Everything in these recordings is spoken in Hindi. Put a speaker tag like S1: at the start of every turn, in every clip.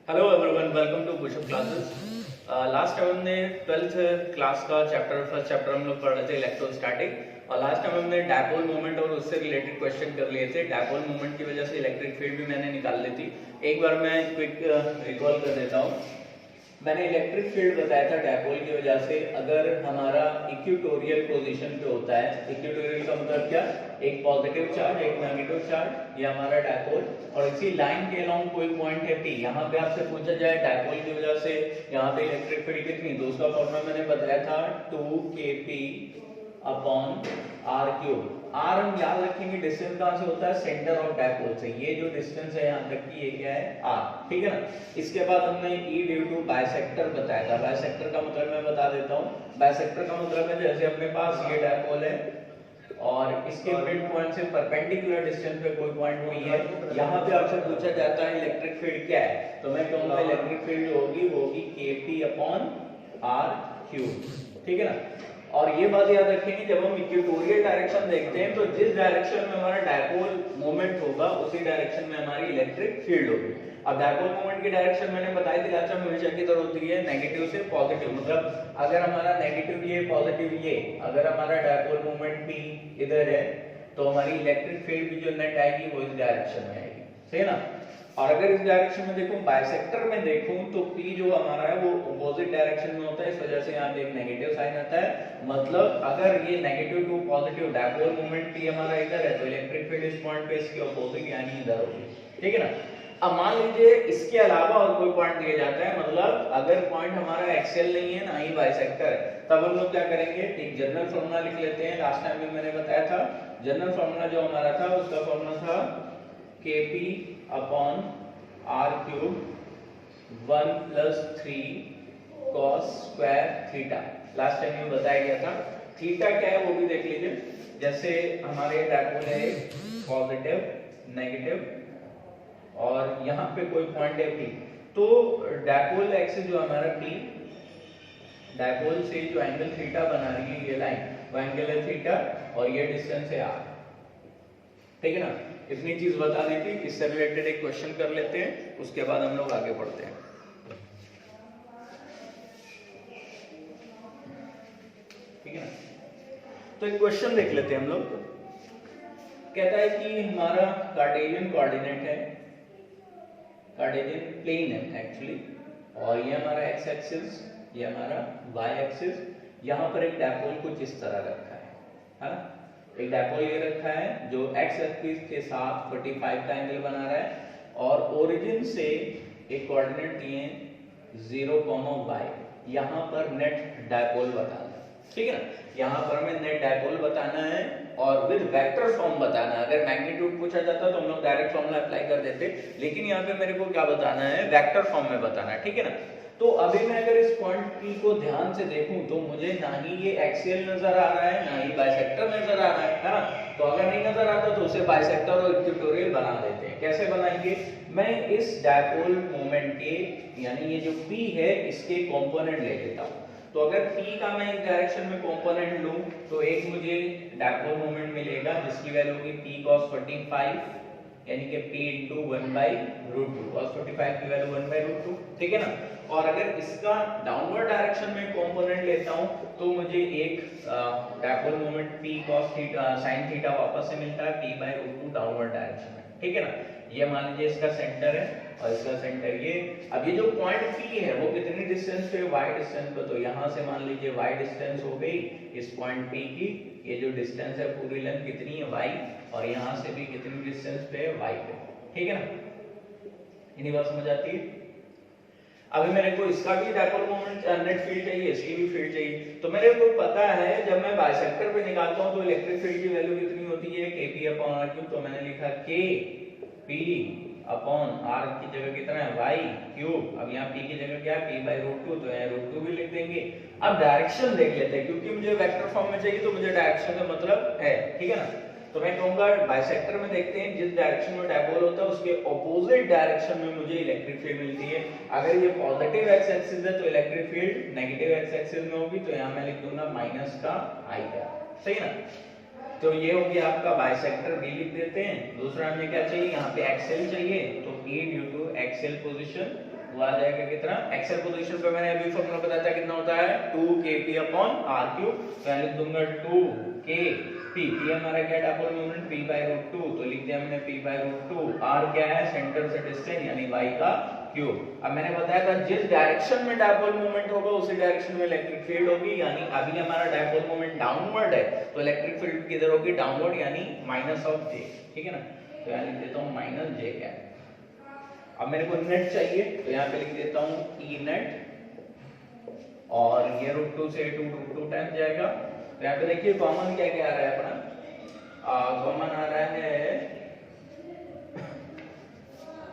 S1: Hello everyone, welcome to pushup classes. Last time हमने 12th क्लास का फर्स्ट चैप्टर हम लोग पढ़ रहे थे इलेक्ट्रोस्टैटिक, और लास्ट टाइम हमने डायपोल मोमेंट और उससे रिलेटेड क्वेश्चन कर लिए थे। डायपोल मोमेंट की वजह से इलेक्ट्रिक फील्ड भी मैंने निकाल ली थी। एक बार मैं क्विक रिकॉल कर देता हूँ। मैंने इलेक्ट्रिक फील्ड बताया था डायपोल की वजह से अगर हमारा इक्वेटोरियल पोजीशन पे होता है। इक्वेटोरियल का मतलब क्या? एक पॉजिटिव चार्ज एक नेगेटिव चार्ज, ये हमारा डायपोल, और इसी लाइन के अलोंग कोई पॉइंट है P। यहाँ पे आपसे पूछा जाए डायपोल की वजह से यहाँ पे इलेक्ट्रिक फील्ड कितनी, तो उसका फॉर्मूला मैंने बताया था 2kp upon r cube. r हम याद रखेंगे डिस्टेंस कहां से होता है, सेंटर ऑफ डायपोल से। ये जो डिस्टेंस है यहाँ तक की, ये क्या है, r, ठीक है ना। इसके बाद हमने E ड्यू टू बाइसेक्टर बताया था। बाइसेक्टर का मतलब मैं बता देता हूँ। बाइसेक्टर का मतलब है जैसे अपने पास ये डायपोल है और इसके मिड पॉइंट से परपेंडिकुलर डिस्टेंस पे कोई पॉइंट हुई है, यहाँ पे आपसे पूछा जाता है इलेक्ट्रिक फील्ड क्या है, तो मैं कहूंगा इलेक्ट्रिक फील्ड होगी kp अपॉन r क्यूब, ठीक है ना। और ये बात याद रखेंगे जब हम इक्वेटोरियल डायरेक्शन देखते हैं तो जिस डायरेक्शन में हमारा डायपोल मोमेंट होगा उसी डायरेक्शन में हमारी इलेक्ट्रिक फील्ड होगी। अब डायपोल मोमेंट की डायरेक्शन मैंने बताई थी लास्ट में हमेशा की तरह होती है नेगेटिव से पॉजिटिव। मतलब अगर हमारा नेगेटिव ये पॉजिटिव ये, अगर हमारा डायपोल मोमेंट भी इधर है तो हमारी इलेक्ट्रिक फील्ड भी जो नेट आएगी वो इस डायरेक्शन में आएगी, सही है ना। और अगर इस डायरेक्शन में देखूं, बाइसेक्टर में देखूं, तो P जो हमारा है वो अपोजिट डायरेक्शन में होता है, इस वजह से यहाँ पे एक नेगेटिव साइन आता है। मतलब अगर ये negative to positive dipole moment P हमारा इधर है तो इलेक्ट्रिक फील्ड इस पॉइंट पे इसके अपोजिट यानी इधर होगी, ठीक है ना। अब मान लीजिए इसके अलावा और कोई पॉइंट दिया जाता है, मतलब अगर पॉइंट हमारा एक्सियल नहीं है ना ही बाइसेक्टर है, तब हम लोग क्या करेंगे, एक जनरल फॉर्मूला लिख लेते हैं। लास्ट टाइम भी मैंने बताया था जनरल फॉर्मूला जो हमारा था उसका फॉर्मूला था kp upon r cube 1 plus 3 cos square theta. Last time ये बताया गया था। थीटा क्या है वो भी देख लीजिए। जैसे हमारे डायपोल है पॉजिटिव नेगेटिव और यहाँ पे कोई पॉइंट है P, तो डायपोल एक्सिस जो हमारा P, डायपोल से जो एंगल थीटा बना रही है ये लाइन, वो एंगल है थीटा और ये डिस्टेंस है r, ठीक है ना। इतनी चीज बता दी थी। इससे रिलेटेड एक क्वेश्चन कर लेते हैं, उसके बाद हम लोग आगे बढ़ते हैं, ठीक है ना। तो एक क्वेश्चन देख लेते हैं हम लोग। कहता है कि हमारा कार्टेशियन कोऑर्डिनेट है, कार्टेशियन प्लेन है एक्चुअली, और ये हमारा एक्स एक्सिस, ये हमारा वाई एक्सिस। यहाँ पर एक डायपोल कुछ इस तरह रखा है ना। एक डायपोल ये रखा है जो एक्स एक्सिस के साथ 45 का एंगल बना रहा है, और ओरिजिन से एक कोऑर्डिनेट दिए 0, y। यहाँ पर नेट डायपोल बताना है, ठीक है ना। यहाँ पर हमें नेट डायपोल बताना है और विद वेक्टर फॉर्म बताना है। अगर मैग्नीट्यूड पूछा जाता तो हम लोग डायरेक्ट फॉर्मूला अप्लाई कर देते, लेकिन यहाँ पे मेरे को क्या बताना है, वेक्टर फॉर्म में बताना है, ठीक है ना। तो अभी मैं अगर इस पॉइंट P को ध्यान से देखूं तो मुझे ना ही ये एक्सियल नजर आ रहा है ना ही बाइसेक्टर नजर आ रहा है ना। तो अगर नहीं नजर आता तो उसे बाइसेक्टर और इक्वेटोरियल बना देते हैं। कैसे बनाएंगे, मैं इस डायपोल मोमेंट के यानी ये जो P है इसके कंपोनेंट ले लेता हूं। तो अगर P का मैं इस डायरेक्शन में कंपोनेंट लूं तो एक मुझे डायपोल मोमेंट मिलेगा जिसकी वैल्यू होगी P cos 45 यानी कि P into 1/√2, cos 45 की वैल्यू 1/√2, ठीक है ना। और अगर इसका डाउनवर्ड डायरेक्शन में कंपोनेंट लेता हूं तो मुझे एक dipole moment P cos theta sin theta वापस से मिलता है P/√2 डाउनवर्ड डायरेक्शन में, ठीक है ना। ये मान लीजिए इसका सेंटर है और इसका सेंटर ये। अब ये जो पॉइंट P है वो कितनी डिस्टेंस पे, y डिस्टेंस पे, तो यहां से मान लीजिए y डिस्टेंस हो गई इस पॉइंट P की। ये जो डिस्टेंस है पूरी लेंथ कितनी है, y, और यहां से भी कितनी डिस्टेंस पे है, y पे, ठीक है ना। इतनी बात समझ आती है। अभी मेरे को इसका भी डायपोल मोमेंट नेट फील्ड चाहिए, इसकी भी फील्ड चाहिए। तो मेरे को पता है जब मैं बाइसेक्टर पे निकालता हूं तो इलेक्ट्रिक फील्ड की वैल्यू कितनी होती है, kp अपॉन r क्यूब। तो मैंने लिखा kp अपॉन r की जगह कितना है, y क्यूब। अब यहाँ p की जगह क्या है, p/√2, तो यहाँ √2 भी लिख देंगे। अब डायरेक्शन देख लेते हैं, क्योंकि मुझे वेक्टर फॉर्म में चाहिए तो मुझे डायरेक्शन का मतलब है, ठीक है ना। तो मैं कहूंगा बाइसेक्टर में देखते हैं जिस डायरेक्शन में डायपोल होता है उसके ऑपोजिट डायरेक्शन में मुझे इलेक्ट्रिक फील्ड मिलती है। अगर ये पॉजिटिव एक्स एक्सिस है तो electric field negative x axis में होगी, तो यहाँ मैं लिख दूंगा माइनस का i का, सही ना। तो ये हो गया आपका बाइसेक्टर B लिख देते हैं। दूसरा हमें क्या चाहिए, यहाँ पे एक्सेल चाहिए, तो A due to axial position वो आ जाएगा कितना, एक्सेल पोजीशन पे मैंने अभी फॉर्मूला बताया था कितना होता है 2kp/r³। तो यहाँ लिख दूंगा 2kp, p हमारा क्या डायपोल मोमेंट p/√2, तो लिख दिया मैंने p/√2। r क्या है, सेंटर से डिस्टेंस यानी y का क्यूब। अब मैंने बताया था जिस डायरेक्शन में डायपोल मोमेंट होगा उसी डायरेक्शन में इलेक्ट्रिक फील्ड होगी, यानी अभी हमारा डायपोल मोमेंट डाउनवर्ड है तो इलेक्ट्रिक फील्ड किधर होगी, डाउनवर्ड, यानी माइनस ऑफ j, ठीक है ना। तो यहाँ लिख देता हूँ माइनस j कैप। अब मेरे को नेट चाहिए तो यहाँ पे लिख देता हूँ E नेट, और ये √2 से 2 टाइम जाएगा। तो यहाँ पे देखिए कॉमन क्या क्या आ रहा है अपना, कॉमन आ रहा है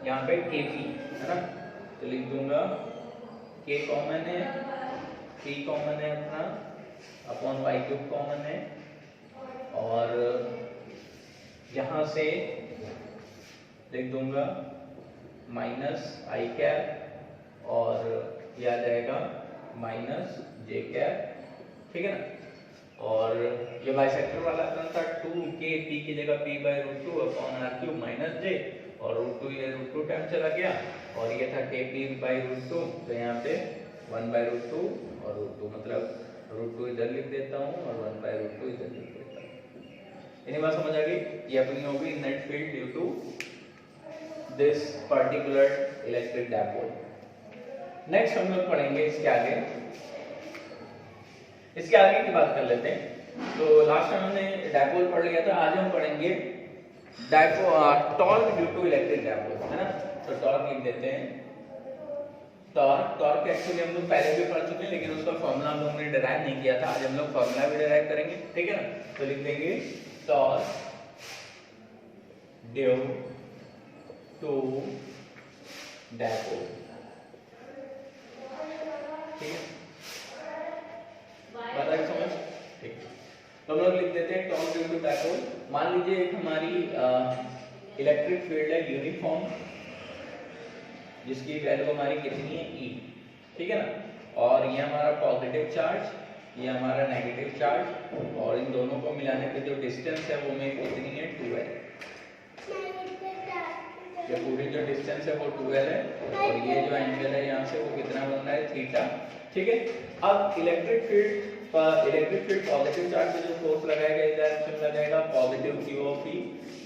S1: यहाँ पे kp, है ना। तो लिख दूंगा k कॉमन है, p कॉमन है अपना, अपॉन y³ कॉमन है, और यहाँ से लिख दूंगा माइनस i कैप, और ये आ जाएगा माइनस j कैप, ठीक है ना। और ये बाइसेक्टर वाला अपना था 2kp की जगह p/√2 upon r³ minus j, और √2 ये √2 टाइम चला गया, और ये था kp/√2, तो यहाँ पे 1/√2 और √2, मतलब √2 इधर लिख देता हूँ और 1/√2 इधर लिख देता हूँ। इन्हीं बात समझ आ गई, ये अपनी होगी net field due to this particular electric dipole. Next हम लोग पढ़ेंगे इसके आगे की बात कर लेते हैं। तो लास्ट टाइम हमने डायपोल पढ़ लिया था, आज हम पढ़ेंगे torque due to electric dipole, है ना। तो टॉर्क लिख देते हैं। टॉर्क एक्चुअली हम लोग पहले भी पढ़ चुके हैं, लेकिन उसका फॉर्मूला हम लोगों ने डिराइव नहीं किया था, आज हम लोग फॉर्मूला भी डिराइव करेंगे, ठीक है ना। तो लिख देंगे टॉर्क ड्यू टू डायपोल, ठीक है, बात आई समझ, ठीक। तो हम लोग लिख देते हैं टॉर्क ड्यू टू डायपोल। मान लीजिए एक हमारी इलेक्ट्रिक फील्ड है यूनिफॉर्म, जिसकी वैल्यू हमारी कितनी है E, ठीक है ना। और ये हमारा पॉजिटिव चार्ज, ये हमारा नेगेटिव चार्ज, और इन दोनों को मिलाने पे जो डिस्टेंस है वो मेरी कितनी है 2l। ये पूरी जो डिस्टेंस है वो 2l है, और ये जो एंगल है यहाँ से वो कितना बन रहा है, थीटा, ठीक है। अब इलेक्ट्रिक फील्ड पॉजिटिव चार्ज पे जो फोर्स लगाएगा इस डायरेक्शन में लगाएगा positive Q of E,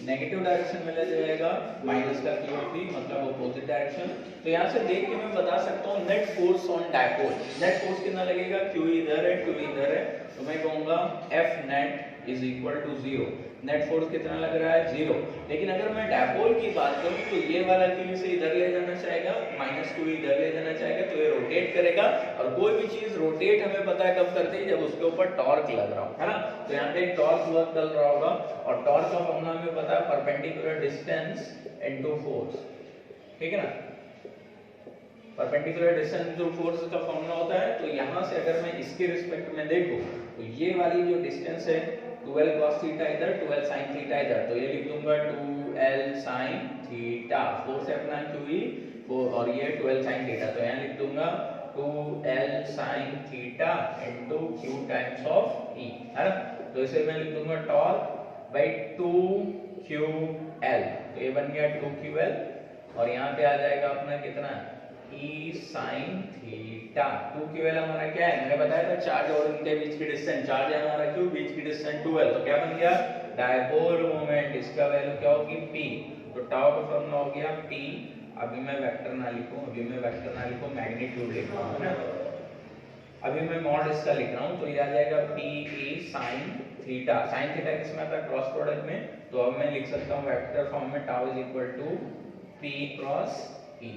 S1: negative direction में ले जाएगा माइनस का Q ऑफ E, मतलब अपोजिट डायरेक्शन। तो यहाँ से देख के मैं बता सकता हूँ net force on dipole, net force कितना लगेगा, Q इधर है, Q इधर है, तो मैं कहूँगा F net is equal to 0। Net force कितना लग रहा है, 0। लेकिन अगर मैं डायपोल की बात करूं तो ये वाला Q से इधर ले जाना चाहेगा, माइनस Q इधर ले जाना चाहेगा, तो ये रोटेट करेगा। और कोई भी चीज रोटेट हमें पता है कब करते हैं, जब उसके ऊपर टॉर्क लग रहा हो, है ना। तो यहाँ पे टॉर्क वर्क कर रहा होगा, और टॉर्क का फॉर्मूला हमें पता है परपेंडिकुलर डिस्टेंस इनटू फोर्स, ठीक है ना। परपेंडिकुलर डिस्टेंस इनटू फोर्स का फॉर्मूला होता है। तो यहाँ से अगर मैं इसके रिस्पेक्ट में देखूं तो ये वाली जो डिस्टेंस है 12 cos थीटा इधर, 12 sin थीटा इधर, तो ये लिख दूंगा 2l sin थीटा, फोर्स है अपना QE, और ये 12 sin थीटा, तो यहाँ लिख दूंगा 2l sin theta into Q times of E, है ना। तो इसे मैं लिख दूंगा टॉर्क बाय 2QL, तो ये बन गया 2QL, और यहाँ पे आ जाएगा अपना कितना E sin थीटा। 2QL हमारा क्या है, मैंने बताया था चार्ज और इनके बीच की डिस्टेंस, चार्ज है हमारा Q, बीच की डिस्टेंस 2L, तो क्या बन गया डायपोल मोमेंट, इसका वैल्यू क्या होगी P। तो टाउ का फॉर्मूला हो गया P, अभी मैं वेक्टर ना लिखूं, मैग्नीट्यूड लिख रहा हूं ना, अभी मैं मॉड इसका लिख रहा हूं, तो ये आ जाएगा PE sin theta. sin theta किसमें आता है, क्रॉस प्रोडक्ट में, तो अब मैं लिख सकता हूं वेक्टर फॉर्म में tau is equal to P cross E।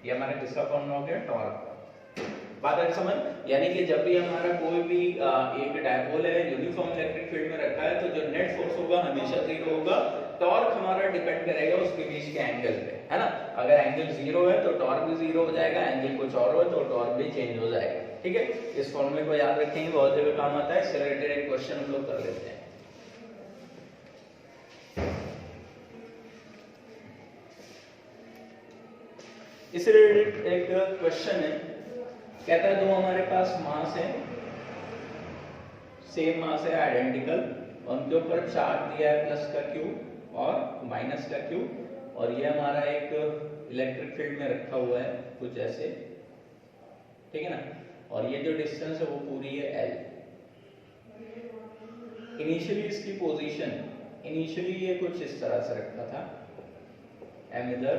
S1: ये हमारा किसका फॉर्मूला हो गया, टॉर्क। बात है समझ, यानी कि जब भी हमारा कोई भी एक डायपोल है यूनिफॉर्म इलेक्ट्रिक फील्ड में रखा है, तो जो नेट फोर्स होगा हमेशा 0 होगा। टॉर्क हमारा डिपेंड करेगा उसके बीच के एंगल पे, है ना। अगर एंगल 0 है तो टॉर्क भी 0 हो जाएगा, एंगल कुछ और हो तो टॉर्क भी चेंज हो जाएगा, ठीक है। इस फॉर्मूले को याद रखेंगे, बहुत जगह काम आता है। इससे रिलेटेड एक क्वेश्चन हम लोग कर लेते हैं। इससे रिलेटेड एक क्वेश्चन है, कहता है दो हमारे पास मास है, सेम मास है, आइडेंटिकल, उनके ऊपर चार्ज दिया है प्लस का Q और माइनस का Q, और ये हमारा एक इलेक्ट्रिक फील्ड में रखा हुआ है कुछ ऐसे, ठीक है ना, और ये जो डिस्टेंस है वो पूरी है L। इनिशियली इसकी पोजीशन, इनिशियली ये कुछ इस तरह से रखा था, M इधर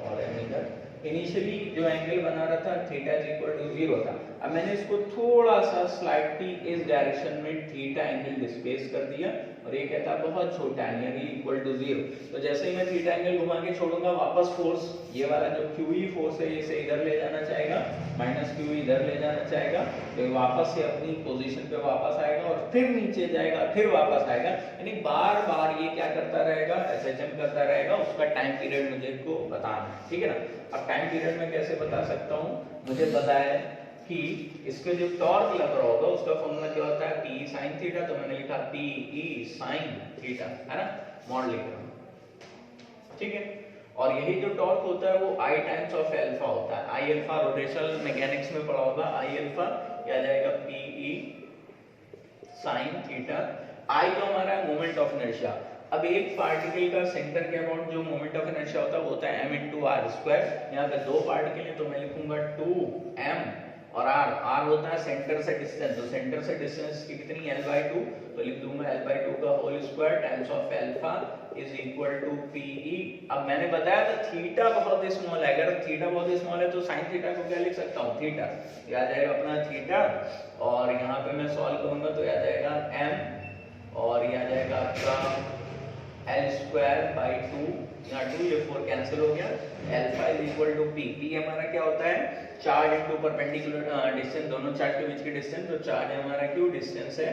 S1: और M इधर। इनिशियली जो एंगल बना रहा था थीटा इज इक्वल टू 0 था। अब मैंने इसको थोड़ा सा स्लाइटली इस डायरेक्शन में थीटा एंगल डिस्प्लेस कर दिया और ये कहता है बहुत छोटा है, नियरली इक्वल टू 0। तो जैसे ही मैं थीटा एंगल घुमा के छोड़ूंगा, वापस फोर्स ये वाला जो QE फोर्स है इसे इधर ले जाना चाहेगा, माइनस QE इधर ले जाना चाहेगा, तो वापस से अपनी पोजीशन पे वापस आएगा और फिर नीचे जाएगा, फिर वापस आएगा, यानी बार बार ये क्या करता रहेगा, SHM करता रहेगा। उसका टाइम पीरियड मुझे को बताना है, ठीक है ना। अब टाइम पीरियड में कैसे बता सकता हूँ, मुझे पता है कि इसके जो टॉर्क लग रहा होगा उसका फॉर्मूला क्या होता है, P sin थीटा, तो मैंने लिखा PE sin थीटा, है ना, मॉड लिख रहा हूँ, ठीक है। और यही जो टॉर्क होता है वो I टाइम्स ऑफ अल्फा होता है। I अल्फा रोटेशनल मैकेनिक्स में पढ़ा होगा, I अल्फा क्या जाएगा PE sin थीटा। I जो हमारा है मोमेंट ऑफ इनर्शिया। अब एक पार्टिकल का सेंटर के अबाउट जो मोमेंट ऑफ इनर्शिया होता है वो होता है m × r²। यहाँ पे दो पार्टिकल है तो मैं लिखूंगा 2m और r होता है सेंटर से डिस्टेंस, तो सेंटर से डिस्टेंस की कितनी L/2, तो लिख दूंगा L/2 का whole square times of alpha is equal to PE। अब मैंने बताया था थीटा बहुत स्मॉल है, अगर थीटा बहुत स्मॉल है तो sin थीटा को क्या लिख सकता हूँ, थीटा, ये आ जाएगा अपना थीटा, और यहाँ पे मैं सॉल्व करूंगा तो आ जाएगा m और ये आ जाएगा आपका L²/2, यहाँ 2 ये 4 कैंसिल हो गया, alpha is equal to P। P हमारा क्या होता है, चार्ज इनटू परपेंडिकुलर डिस्टेंस, दोनों चार्ज के बीच की डिस्टेंस, तो चार्ज हमारा Q, डिस्टेंस है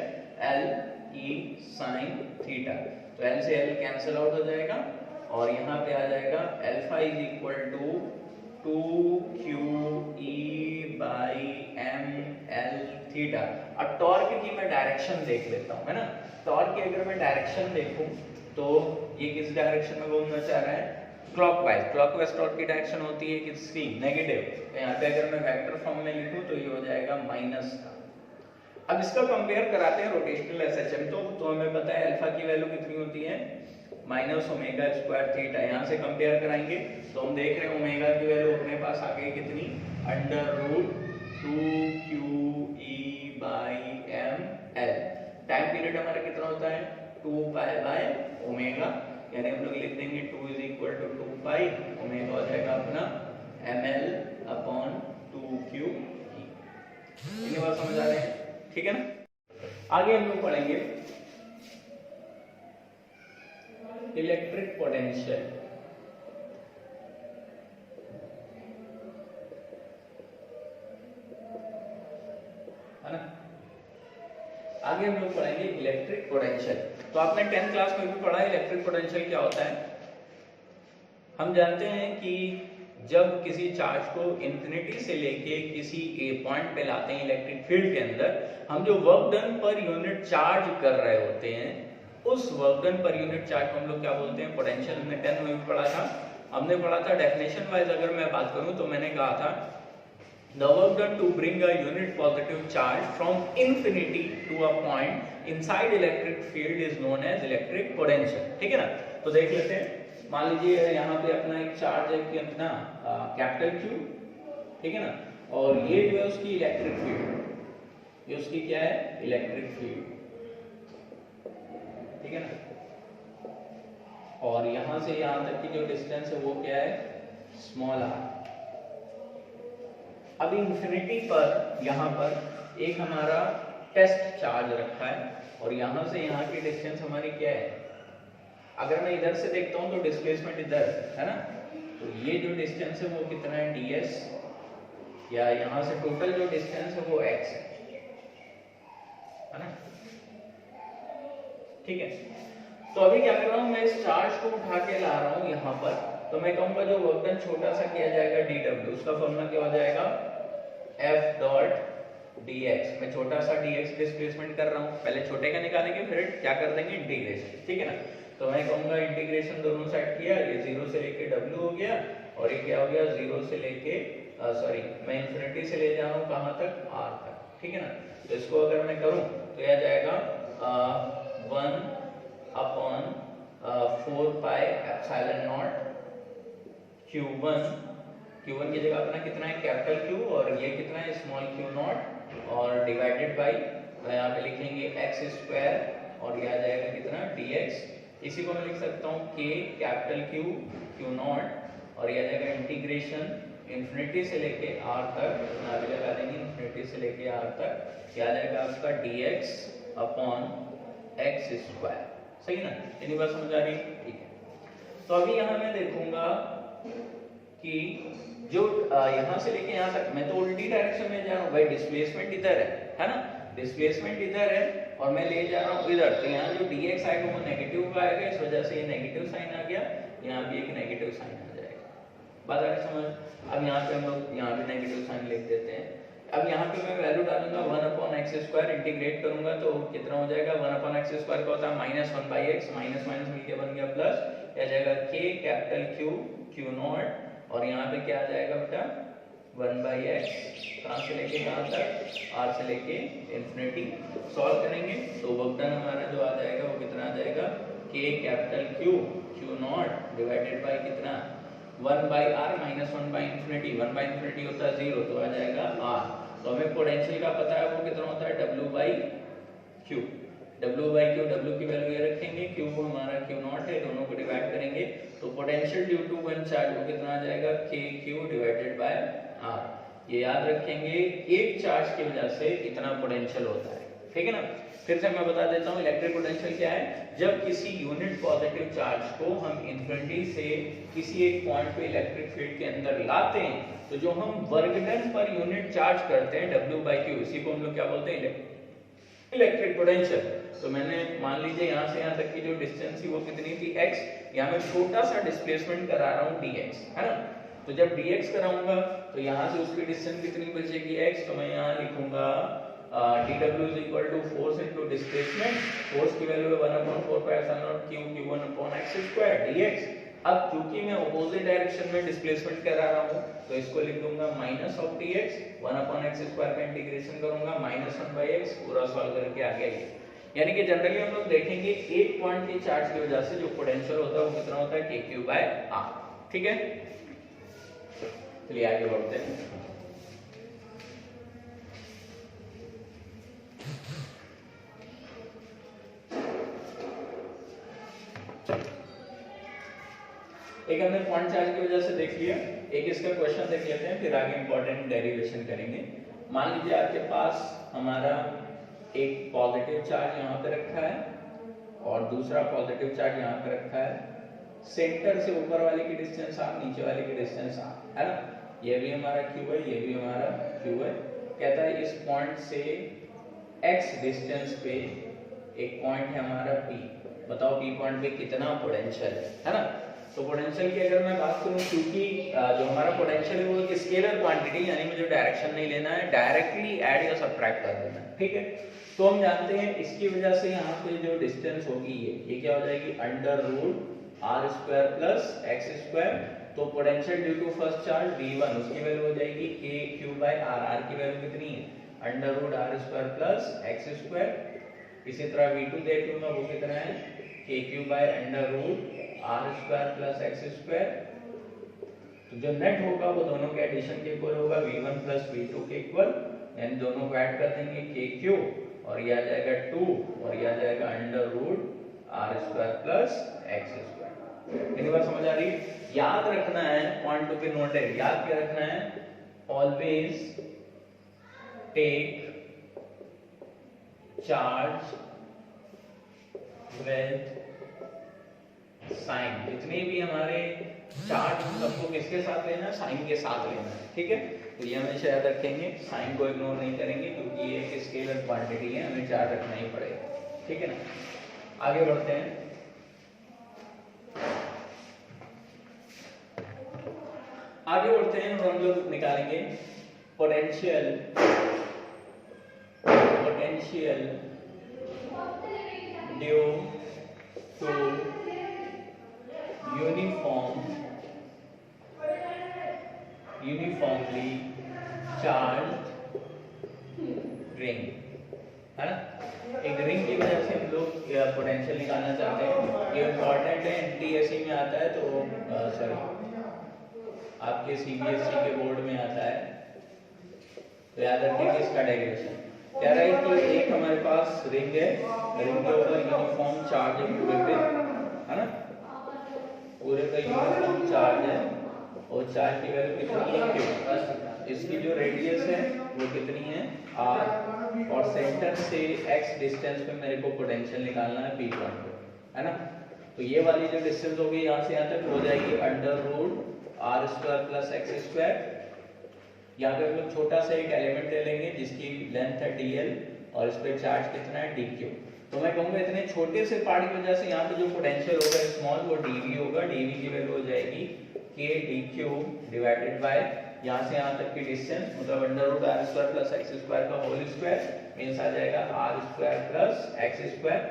S1: LE sin थीटा, तो L से L कैंसिल आउट हो जाएगा और यहाँ पे आ जाएगा alpha is equal to 2QE/mL theta. अब टॉर्क की मैं डायरेक्शन देख लेता हूँ, है ना। टॉर्क की अगर मैं डायरेक्शन देखूं तो ये किस डायरेक्शन में घूमना चाह रहा है, क्लॉकवाइज। क्लॉकवाइज टॉर्क की डायरेक्शन होती है किसकी, नेगेटिव, तो यहाँ पे अगर मैं वेक्टर फॉर्म में लिखूं तो ये हो जाएगा माइनस का। अब इसका कंपेयर कराते हैं रोटेशनल SHM, तो हमें पता है अल्फा की वैल्यू कितनी होती है, -ω² थीटा। यहाँ से कंपेयर कराएंगे तो हम देख रहे हैं ओमेगा की वैल्यू अपने पास आ गई कितनी, √2QE/mL। टाइम पीरियड हमारा कितना होता है, 2π/ω, यानी हम लोग लिख देंगे 2 = 2π, ओमेगा हो जाएगा अपना mL/2QE। इतनी बात समझ आ रहे हैं, ठीक है ना। आगे हम लोग पढ़ेंगे इलेक्ट्रिक पोटेंशियल, है ना। आगे हम लोग पढ़ेंगे इलेक्ट्रिक पोटेंशियल। तो आपने 10th क्लास में भी पढ़ा है इलेक्ट्रिक पोटेंशियल क्या होता है। हम जानते हैं कि जब किसी चार्ज को इंफिनिटी से लेके किसी ए पॉइंट पे लाते हैं इलेक्ट्रिक फील्ड के अंदर, हम जो work done per unit charge कर रहे होते हैं उस work done per unit charge को हम लोग क्या बोलते हैं, पोटेंशियल। हमने 10th में भी पढ़ा था। हमने पढ़ा था डेफिनेशन वाइज अगर मैं बात करूं तो मैंने कहा था the work done to bring a unit positive charge from infinity to a point inside electric field is known as electric potential, ठीक है ना। तो देख लेते हैं, मान लीजिए यहाँ पे अपना एक चार्ज है कि अपना कैपिटल Q, ठीक है ना, और ये जो है उसकी इलेक्ट्रिक फील्ड, ये उसकी क्या है, इलेक्ट्रिक फील्ड, ठीक है ना, और यहाँ से यहाँ तक की जो डिस्टेंस है वो क्या है, स्मॉल r। अभी इंफिनिटी पर यहाँ पर एक हमारा टेस्ट चार्ज रखा है और यहाँ से यहाँ की डिस्टेंस हमारी क्या है, अगर मैं इधर से देखता हूँ तो डिस्प्लेसमेंट इधर है ना, तो ये जो डिस्टेंस है वो कितना है, ds, या यहाँ से टोटल जो डिस्टेंस है वो x है ना, ठीक है। तो अभी क्या कर रहा हूँ मैं, इस चार्ज को उठा के ला रहा हूँ यहाँ पर, तो मैं कहूँगा जो वर्क डन छोटा सा किया जाएगा dw, उसका फॉर्मूला क्या हो जाएगा, F.dx। मैं छोटा सा dx डिस्प्लेसमेंट कर रहा हूँ, पहले छोटे का निकालेंगे फिर क्या कर देंगे, इंटीग्रेशन, ठीक है ना। तो मैं कहूँगा इंटीग्रेशन दोनों साइड किया, ये 0 से लेके w हो गया और ये क्या हो गया, 0 से लेके सॉरी मैं इंफिनिटी से ले जा रहा हूँ कहाँ तक, r तक, ठीक है ना। तो इसको अगर मैं करूँ तो यह जाएगा 1/4 4 pi epsilon not Q1, Q1 की जगह अपना कितना है कैपिटल Q और ये कितना है स्मॉल q नॉट और डिवाइडेड बाई यहाँ पे लिखेंगे x स्क्वायर और ये आ जाएगा कितना dx। इसी को मैं लिख सकता हूँ k capital Q Q not और ये आ जाएगा इंटीग्रेशन इन्फिनिटी से लेके r तक, यहाँ पे लगा देंगे इन्फिनिटी से लेके r तक, ये आ जाएगा आपका dx अपॉन x स्क्वायर। सही ना, इतनी बात समझ आ रही है? ठीक है, तो अभी यहाँ मैं देखूंगा कि जो यहाँ से लेके यहाँ तक मैं तो उल्टी डायरेक्शन में जा रहा हूँ भाई, डिस्प्लेसमेंट इधर है ना, डिस्प्लेसमेंट इधर है और मैं ले जा रहा हूँ इधर, तो यहाँ जो dx आएगा वो नेगेटिव आएगा, इस वजह से ये नेगेटिव साइन आ गया, यहाँ भी एक नेगेटिव साइन आ जाएगा। बात आ रही समझ? अब यहाँ पे हम लोग यहाँ भी नेगेटिव साइन लिख देते हैं। अब यहाँ पे मैं वैल्यू डालूंगा 1/x², इंटीग्रेट करूंगा तो कितना हो जाएगा, 1/x² का होता है -1/x, माइनस माइनस मिलके बन गया प्लस, आ जाएगा k कैपिटल Q नॉट और यहाँ पे क्या आ जाएगा बेटा 1/x, कहाँ से लेके कहाँ तक, r से लेके इन्फिनिटी। सॉल्व करेंगे तो वर्क डन हमारा जो आ जाएगा वो कितना आ जाएगा, k capital Q not divided by कितना 1/r माइनस 1/इंफिनिटी, 1/इंफिनिटी होता है 0 तो आ जाएगा r। तो हमें पोटेंशियल का पता है वो कितना होता है W/Q, W/Q, W की वैल्यू ये रखेंगे, Q हमारा Q नॉट है, दोनों को डिवाइड करेंगे तो potential due to one charge वो कितना आ जाएगा KQ डिवाइडेड बाय R। ये याद रखेंगे, एक चार्ज की वजह से इतना पोटेंशियल होता है, ठीक है ना। फिर से मैं बता देता हूँ इलेक्ट्रिक पोटेंशियल क्या है। जब किसी यूनिट पॉजिटिव चार्ज को हम इन्फिनिटी से किसी एक पॉइंट पे इलेक्ट्रिक फील्ड के अंदर लाते हैं तो जो हम work done per unit charge करते हैं W/Q, इसी को हम लोग क्या बोलते हैं, इलेक्ट्रिक पोटेंशियल। तो मैंने मान लीजिए यहाँ से यहाँ तक की जो डिस्टेंस थी वो कितनी थी x, यहाँ मैं छोटा सा डिस्प्लेसमेंट करा रहा हूँ dx, है ना। तो जब dx कराऊंगा तो यहाँ से उसकी डिस्टेंस कितनी बचेगी x, तो मैं यहाँ लिखूंगा dw is equal to force into displacement, force की वैल्यू है 1/4 pi epsilon naught q q1/x² dx। अब क्योंकि मैं अपोजिट डायरेक्शन में डिस्प्लेसमेंट करा रहा हूँ तो इसको लिख दूंगा माइनस ऑफ dx, 1/x² का इंटीग्रेशन करूंगा -1/x, पूरा सॉल्व करके आ गया ये। यानी कि जनरली हम लोग देखेंगे एक पॉइंट के चार्ज की वजह से जो पोटेंशियल होता है वो कितना होता है KQ/R, ठीक है। चलिए आगे बढ़ते हैं। एक हमने पॉइंट चार्ज की वजह से देख लिया, एक इसका क्वेश्चन देख लेते हैं, फिर आगे इंपॉर्टेंट डेरिवेशन करेंगे। मान लीजिए आपके पास हमारा एक पॉजिटिव चार्ज यहाँ पे रखा है और दूसरा पॉजिटिव चार्ज यहाँ पे रखा है। सेंटर से ऊपर वाले की डिस्टेंस r, नीचे वाले की डिस्टेंस r, है ना। ये भी हमारा q है, ये भी हमारा q है। कहता है इस पॉइंट से x डिस्टेंस पे एक पॉइंट है हमारा p, बताओ p पॉइंट पे कितना पोटेंशियल है ना। तो पोटेंशियल की अगर मैं बात करूं, क्योंकि जो हमारा पोटेंशियल है वो एक स्केलर क्वांटिटी, यानी मुझे डायरेक्शन नहीं लेना है, डायरेक्टली ऐड या सब्ट्रैक्ट कर देना है, ठीक है। तो हम जानते हैं इसकी वजह से यहाँ पे जो डिस्टेंस होगी ये क्या हो जाएगी √r² प्लस x²। तो potential due to first charge V1, उसकी वैल्यू हो जाएगी KQ/R, R की वैल्यू कितनी है √r² प्लस x²। इसी तरह V2 देख लूंगा वो कितना है KQ/√r² प्लस x²। तो जो नेट होगा वो दोनों के एडिशन के इक्वल होगा, V1 प्लस V2 के इक्वल, यानी दोनों को ऐड कर देंगे KQ और ये आ जाएगा 2 और ये आ जाएगा √r² प्लस x²। इतनी बात समझ आ रही है? याद रखना है, पॉइंट टू पे नोट है, याद क्या रखना है, always take charge with sign. जितने भी हमारे चार्ज सबको किसके साथ लेना है, साइन के साथ लेना है, ठीक है। तो ये हमेशा याद रखेंगे, साइन को इग्नोर नहीं करेंगे क्योंकि ये एक स्केलर क्वांटिटी है, हमें चार्ज रखना ही पड़ेगा, ठीक है ना। आगे बढ़ते हैं। आगे बढ़ते हैं और हम लोग निकालेंगे potential due to uniformly charged ring, है ना। एक रिंग की वजह से हम लोग या पोटेंशियल निकालना चाहते हैं, ये इम्पोर्टेंट है, एनटीएससी में आता है, तो सॉरी आपके सीबीएसई के बोर्ड में आता है, तो याद रखिए कि इसका डेरिवेशन कह रहा है कि एक हमारे पास रिंग है, रिंग के ऊपर यूनिफॉर्म चार्ज है पूरे पे, है ना, पूरे पे यूनिफॉर्म चार्ज है और चार्ज की वैल्यू कितनी है क्यू, इसकी जो रेडियस है वो कितनी है आर, और सेंटर से एक्स डिस्टेंस पे मेरे को पोटेंशियल निकालना है पी पॉइंट पे, है ना। तो ये वाली जो डिस्टेंस होगी यहाँ से यहाँ तक हो जाएगी under root R square plus X square. यहाँ पे हम लोग छोटा सा एक एलिमेंट ले लेंगे जिसकी लेंथ है dl और इस पे चार्ज कितना है dq। तो मैं कहूँगा इतने छोटे से पार्ट की वजह से यहाँ पे जो पोटेंशियल होगा स्मॉल वो dv होगा, dv की वैल्यू हो जाएगी k dq डिवाइडेड बाय यहाँ से यहाँ तक की डिस्टेंस, मतलब under root R square plus X square का होल स्क्वायर मीन्स आ जाएगा R square plus X square,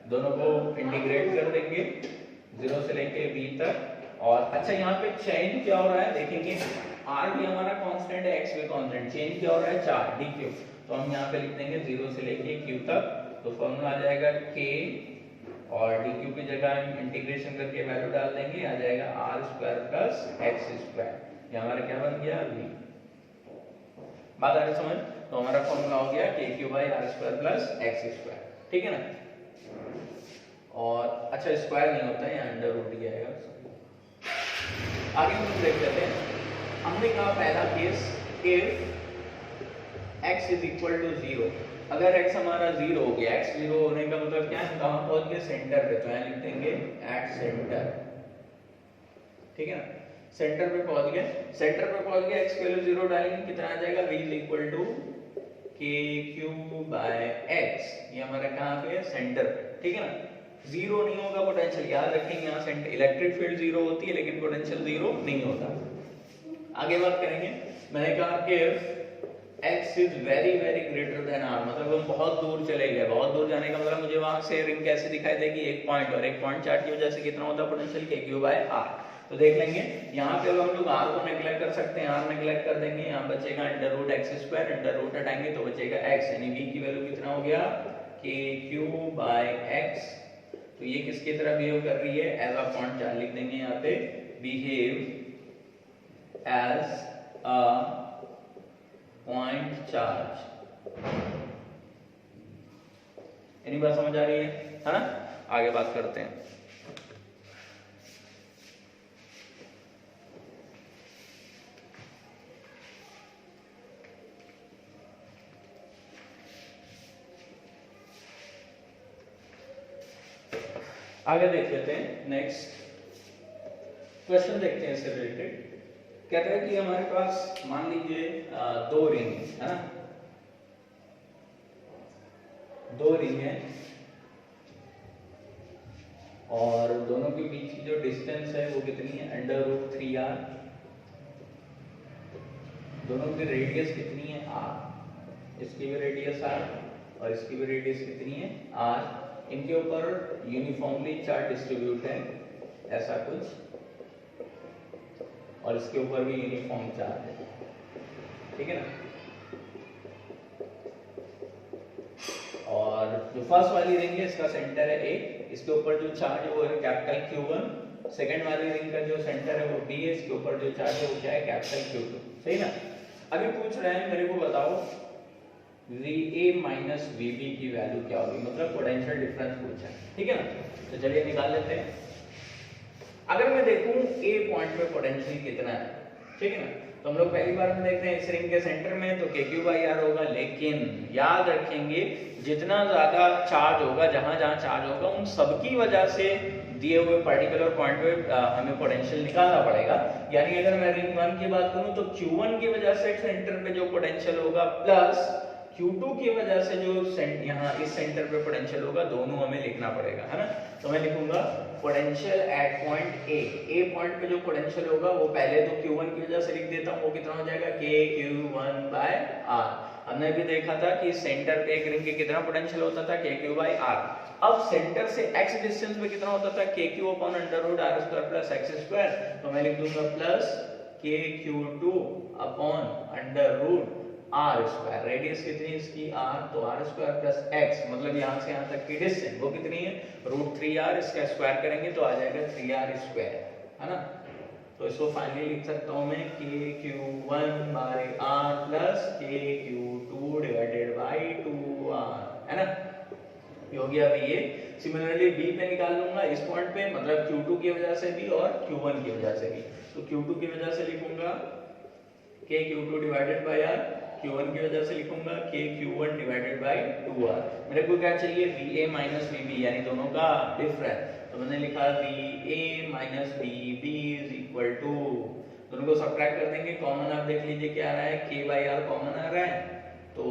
S1: दोनों को इंटीग्रेट कर देंगे 0 से लेके b तक। और अच्छा यहाँ पे चेंज क्या हो रहा है देखेंगे, r भी हमारा कांस्टेंट है, x भी कांस्टेंट, चेंज क्या हो रहा है चार्ज dq, तो हम यहाँ पे लिख देंगे 0 से लेके q तक, तो फॉर्मूला आ जाएगा k और dq की जगह हम इंटीग्रेशन करके वैल्यू डाल देंगे, आ जाएगा r square plus x square, ये हमारा क्या बन गया v। बात आ रही समझ, तो हमारा फॉर्मूला हो गया kq by r square plus x square, ठीक है ना। और अच्छा स्क्वायर नहीं होता है, यहाँ अंडर रूट ही आएगा। आगे हम देख लेते हैं, हमने कहा पहला case if x is equal to 0, अगर x हमारा 0 हो गया, x 0 होने का मतलब क्या है, कहां पहुंच गए सेंटर पे, तो यहाँ लिख देंगे एट सेंटर, ठीक है ना, सेंटर पे पहुंच गए, सेंटर पे पहुंच गए, x की वैल्यू 0 डालेंगे, कितना आ जाएगा v is equal to kq by x, ये हमारा कहां पे है सेंटर पे, ठीक है ना। जीरो नहीं होगा पोटेंशियल, याद रखेंगे यहाँ सेंटर इलेक्ट्रिक फील्ड जीरो होती है लेकिन पोटेंशियल जीरो नहीं होता। आगे बात करेंगे, मैंने कहा कि x is very very greater than r, मतलब हम बहुत दूर चले गए, बहुत दूर जाने का मतलब मुझे वहां से रिंग कैसे दिखाई देगी, एक पॉइंट, और एक पॉइंट चार्ज की वजह से कितना होता है पोटेंशियल kq बाय r। तो देख लेंगे यहाँ पे हम लोग r को नेग्लेक्ट कर सकते हैं, r नेग्लेक्ट कर देंगे, यहाँ बचेगा under root X square, under root हटाएंगे तो बचेगा x, यानी v की वैल्यू कितना हो गया kq बाय x। तो ये किसकी तरह बिहेव कर रही है, एज अ पॉइंट चार्ज लिख देंगे यहाँ पे, behave as a point charge, यानी बात समझ आ रही है ना। आगे बात करते हैं, आगे देख लेते हैं, नेक्स्ट क्वेश्चन देखते हैं इससे रिलेटेड। कहता है कि हमारे पास मान लीजिए दो रिंग है ना, दो रिंग है और दोनों के बीच की जो डिस्टेंस है वो कितनी है अंडर रूट 3r, दोनों की रेडियस कितनी है r, इसकी भी रेडियस r और इसकी भी रेडियस कितनी है r, इनके ऊपर यूनिफॉर्मली चार्ज डिस्ट्रीब्यूट है ऐसा कुछ, और इसके ऊपर भी यूनिफॉर्म चार्ज है, ठीक है ना। और जो फर्स्ट वाली रिंग है इसका सेंटर है A, इसके ऊपर जो चार्ज है वो है कैपिटल Q1, सेकंड वाली रिंग का जो सेंटर है वो B है, इसके ऊपर जो चार्ज है वो क्या है कैपिटल Q2, सही ना। अभी पूछ रहे हैं मेरे को बताओ VA माइनस VB की वैल्यू क्या होगी, मतलब पोटेंशियल डिफरेंस पूछा है, ठीक है ना। तो चलिए निकाल लेते हैं। अगर मैं देखूं A पॉइंट पे पोटेंशियल कितना है, ठीक है ना, तो हम लोग पहली बार में देख रहे हैं इस रिंग के सेंटर में, तो kq बाई r होगा, लेकिन याद रखेंगे जितना ज्यादा चार्ज होगा, जहां जहां चार्ज होगा उन सबकी वजह से दिए हुए पर्टिकुलर पॉइंट पे हमें पोटेंशियल निकालना पड़ेगा। यानी अगर मैं रिंग 1 की बात करूं तो q1 की वजह से सेंटर पे जो पोटेंशियल होगा प्लस Q2 की वजह से जो यहाँ इस सेंटर पे पोटेंशियल होगा, दोनों हमें लिखना पड़ेगा, है ना। तो मैं लिखूंगा potential at point A point पे जो पोटेंशियल होगा वो पहले तो Q1 की वजह से लिख देता हूँ, वो कितना हो जाएगा KQ1 बाय R। हमने भी देखा था कि सेंटर पे एक रिंग के कितना पोटेंशियल होता था KQ बाय R। अब सेंटर से x डिस्टेंस पे कितना होता था KQ upon under root R square plus x square, तो मैं लिख दूंगा plus KQ2 upon under root R square, radius कितनी है इसकी आर, तो आर स्क्वायर प्लस एक्स मतलब यहाँ से यहाँ तक की डिस्टेंस वो कितनी है √3r, इसका स्क्वायर करेंगे तो आ जाएगा 3r स्क्वायर, है ना। तो इसको फाइनली लिख सकता हूँ मैं KQ1 बाय r plus KQ2 divided by 2r, है ना। ये हो गया VA। सिमिलरली B पे निकाल लूंगा इस पॉइंट पे, मतलब Q2 की वजह से भी और Q1 की वजह से भी। तो Q2 की वजह से लिखूंगा KQ2 divided bye r, Q1 की वजह से लिखूंगा KQ1 डिवाइडेड बाय 2r। मेरे को क्या चाहिए VA माइनस VB यानी दोनों का डिफरेंस, तो मैंने लिखा VA minus VB is equal to, दोनों को सब्ट्रैक्ट कर देंगे, कॉमन आप देख लीजिए क्या आ रहा है K बाय R कॉमन आ रहा है, तो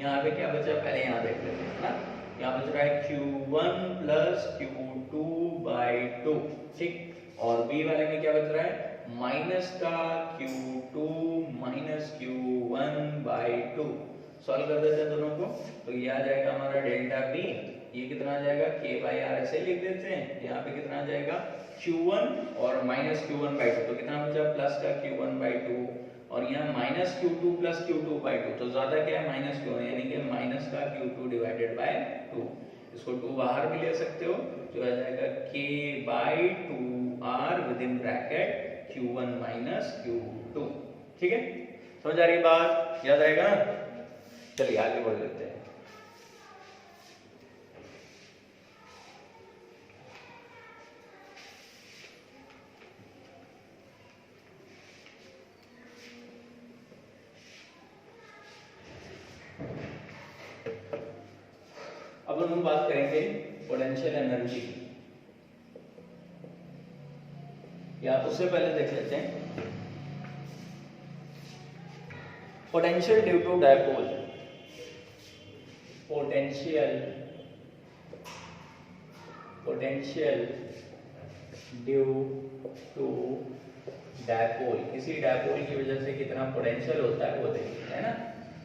S1: यहाँ पे क्या बचा पहले यहाँ देख लेते हैं ना, यहाँ बच रहा है Q1 प्लस Q2 बाय 2, ठीक। और B वाले में क्या बच रहा है माइनस का Q2 minus Q1 bye 2। Solve कर देते हैं दोनों को, तो ये आ जाएगा हमारा डेल्टा B, ये कितना आ जाएगा K बाय R ऐसे लिख देते हैं, यहाँ पे कितना आ जाएगा Q1 और माइनस Q1 बाय 2, तो कितना बचा प्लस का Q1 बाय 2 और यहाँ minus Q2 plus Q2 bye 2, तो ज्यादा क्या है माइनस Q1 यानी कि माइनस का Q2 डिवाइडेड बाय 2, इसको 2 बाहर भी ले सकते हो, तो आ जाएगा K by 2R within bracket Q1 minus Q2, ठीक है। समझ आ रही बात, याद आएगा ना। चलिए आगे बढ़ लेते हैं। अब हम बात करेंगे पोटेंशियल एनर्जी की, या उससे पहले देख लेते हैं potential due to dipole, potential due to dipole, किसी डायपोल की वजह से कितना पोटेंशियल होता है वो देखते हैं ना।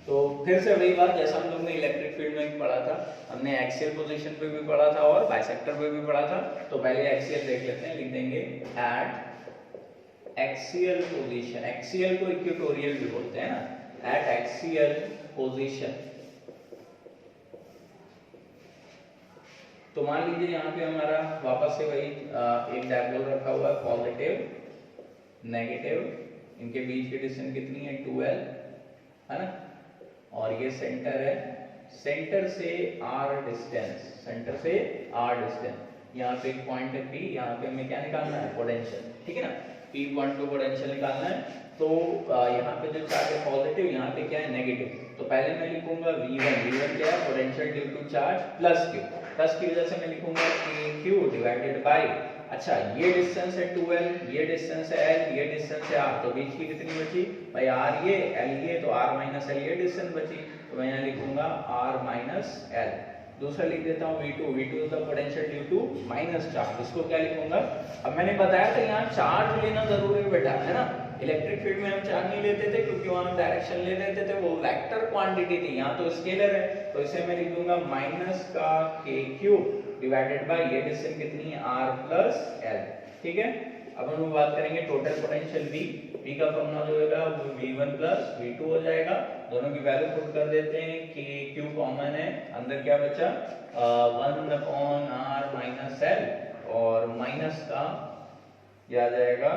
S1: तो फिर से वही बात जैसा हम लोग ने इलेक्ट्रिक फील्ड में पढ़ा था, हमने एक्सियल पोजीशन पे भी पढ़ा था और बाइसेक्टर पे भी पढ़ा था। तो पहले एक्सियल देख लेते हैं, लिख देंगे एट एक्सियल पोजीशन, एक्सियल को इक्वेटोरियल भी बोलते हैं ना, एट एक्सियल पोजीशन। तो मान लीजिए यहाँ पे हमारा वापस से वही एक डायपोल रखा हुआ है, पॉजिटिव नेगेटिव, इनके बीच की डिस्टेंस कितनी है 2L, है ना। और ये सेंटर है, सेंटर से R डिस्टेंस, सेंटर से R डिस्टेंस, यहाँ पे एक पॉइंट है P, यहाँ पे हमें क्या निकालना है पोटेंशियल, ठीक है ना, P12 पोटेंशियल निकालना है। तो यहाँ पे जो चार्ज है पॉजिटिव, यहाँ पे क्या है नेगेटिव, तो पहले मैं लिखूंगा V1 क्या है potential due to charge plus Q, plus की वजह से मैं लिखूंगा KQ डिवाइडेड बाय, अच्छा ये डिस्टेंस है 2L, ये डिस्टेंस है L, ये डिस्टेंस है R, तो बीच की कितनी बची भाई R ये L ये, तो R माइनस L ये डिस्टेंस बची, तो मैं यहाँ लिखूंगा R माइनस L। दूसरा लिख देता हूँ V2 is the potential due to minus charge, इसको क्या लिखूंगा, अब मैंने बताया था यहाँ चार्ज लेना जरूरी है बेटा, है ना। इलेक्ट्रिक फील्ड में हम चार्ज नहीं लेते थे क्योंकि वहां डायरेक्शन ले लेते थे, वो वेक्टर क्वांटिटी थी, यहाँ तो स्केलर है, तो इसे मैं लिख दूंगा माइनस का KQ डिवाइडेड बाय ये डिस्टेंस कितनी है R प्लस L, ठीक है। अब हम बात करेंगे टोटल पोटेंशियल V का फॉर्मूला जो होगा वो V1 प्लस V2 हो जाएगा, दोनों की वैल्यू पुट कर देते हैं, KQ कॉमन है, अंदर क्या बचा 1/R माइनस L और माइनस का क्या आ जाएगा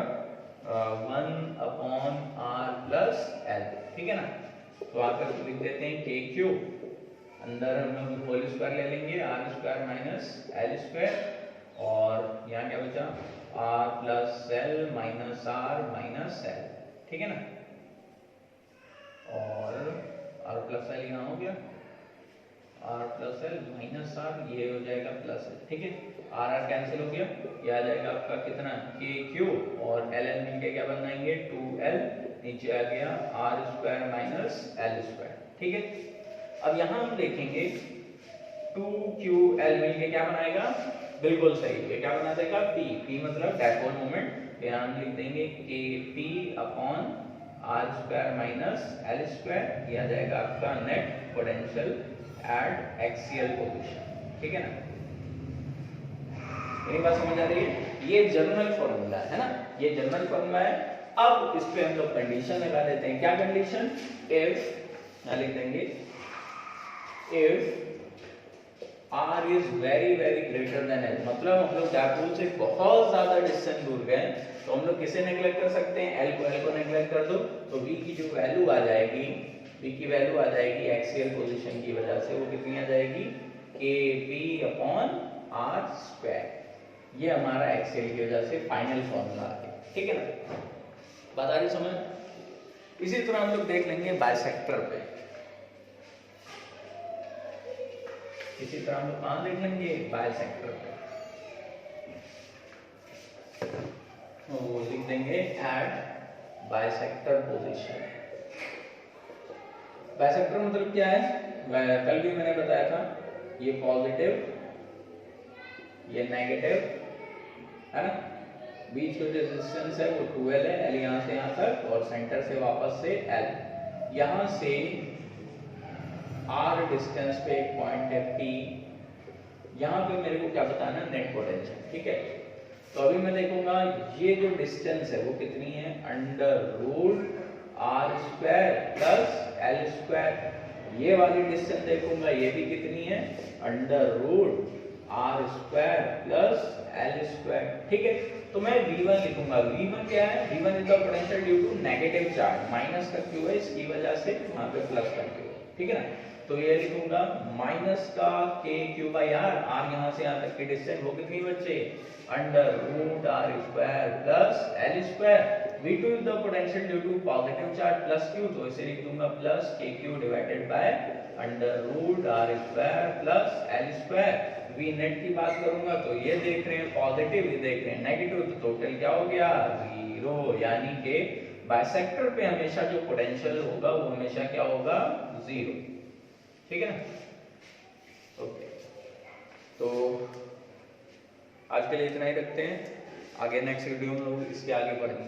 S1: 1/R प्लस L, ठीक है ना। तो आप लिख देते हैं KQ, अंदर हम लोग होल स्क्वायर ले लेंगे R square minus L square, और यहाँ क्या बचा R plus L minus R minus L, ठीक है ना। और R प्लस L यहाँ हो गया, R plus L minus R, ये हो जाएगा प्लस L, ठीक है। R कैंसिल हो गया, ये आ जाएगा आपका कितना KQ और LL मिलके क्या बनाएंगे 2L, नीचे आ गया R square minus L square, ठीक है। अब यहाँ हम देखेंगे 2QL मिलके क्या बनाएगा, बिल्कुल सही, ये क्या बना देगा P मतलब डायपोल मोमेंट, यहाँ हम लिख देंगे KP upon R square minus L square, ये आ जाएगा आपका net potential at axial position, ठीक है ना। मेरी बात समझ आ रही है, ये जनरल फॉर्मूला है ना, ये जनरल फॉर्मूला है। अब इस पे हम लोग कंडीशन लगा देते हैं, क्या कंडीशन, इफ यहाँ लिख देंगे if R is very very greater than L, मतलब हम लोग डायपोल से बहुत ज्यादा डिस्टेंस दूर गए, तो हम लोग किसे नेग्लेक्ट कर सकते हैं, L को नेग्लेक्ट कर दो, तो V की जो वैल्यू आ जाएगी, V की वैल्यू आ जाएगी एक्सियल पोजीशन की वजह से, वो कितनी आ जाएगी, KP/R²। ये हमारा एक्सियल की वजह से फाइनल फॉर्मूला है, ठीक है ना, बात आ रही समझ। इसी तरह हम लोग देख लेंगे बाइसेक्टर पे, इसी तरह हम लोग कहां देख लेंगे, बाइसेक्टर पे, वो लिख देंगे एट बाइसेक्टर पोजीशन। बाइसेक्टर मतलब क्या है, कल भी मैंने बताया था, ये पॉजिटिव ये नेगेटिव है ना, बीच का जो डिस्टेंस है वो 2L है, L यहाँ से यहाँ तक और सेंटर से वापस से L, यहाँ से R डिस्टेंस पे एक पॉइंट है P, यहाँ पे मेरे को क्या बताना है, नेट पोटेंशियल, ठीक है। तो अभी मैं देखूंगा ये जो डिस्टेंस है वो कितनी है, √R² प्लस L², ये वाली डिस्टेंस देखूंगा ये भी कितनी है, √R² प्लस L², ठीक है। तो मैं V1 लिखूंगा, V1 क्या है, V1 is the potential due to negative charge, minus का Q है, इसकी वजह से वहां पे प्लस का Q, ठीक है ना। तो ये लिखूंगा माइनस का KQ/R, R यहाँ से यहाँ तक की डिस्टेंस वो कितनी बच्चे, √R² plus L², V2 is the potential due to positive charge plus Q, तो इसे लिख दूंगा plus KQ divided by √R² plus L²। V net की बात करूंगा तो ये देख रहे हैं पॉजिटिव, ये देख रहे हैं नेगेटिव, तो टोटल क्या हो गया, 0, यानी कि बाइसेक्टर पे हमेशा जो पोटेंशियल होगा वो हमेशा क्या होगा, 0, ठीक है ना। ओके, तो आज के लिए इतना ही रखते हैं, आगे नेक्स्ट वीडियो में लोग इसके आगे बढ़ेंगे।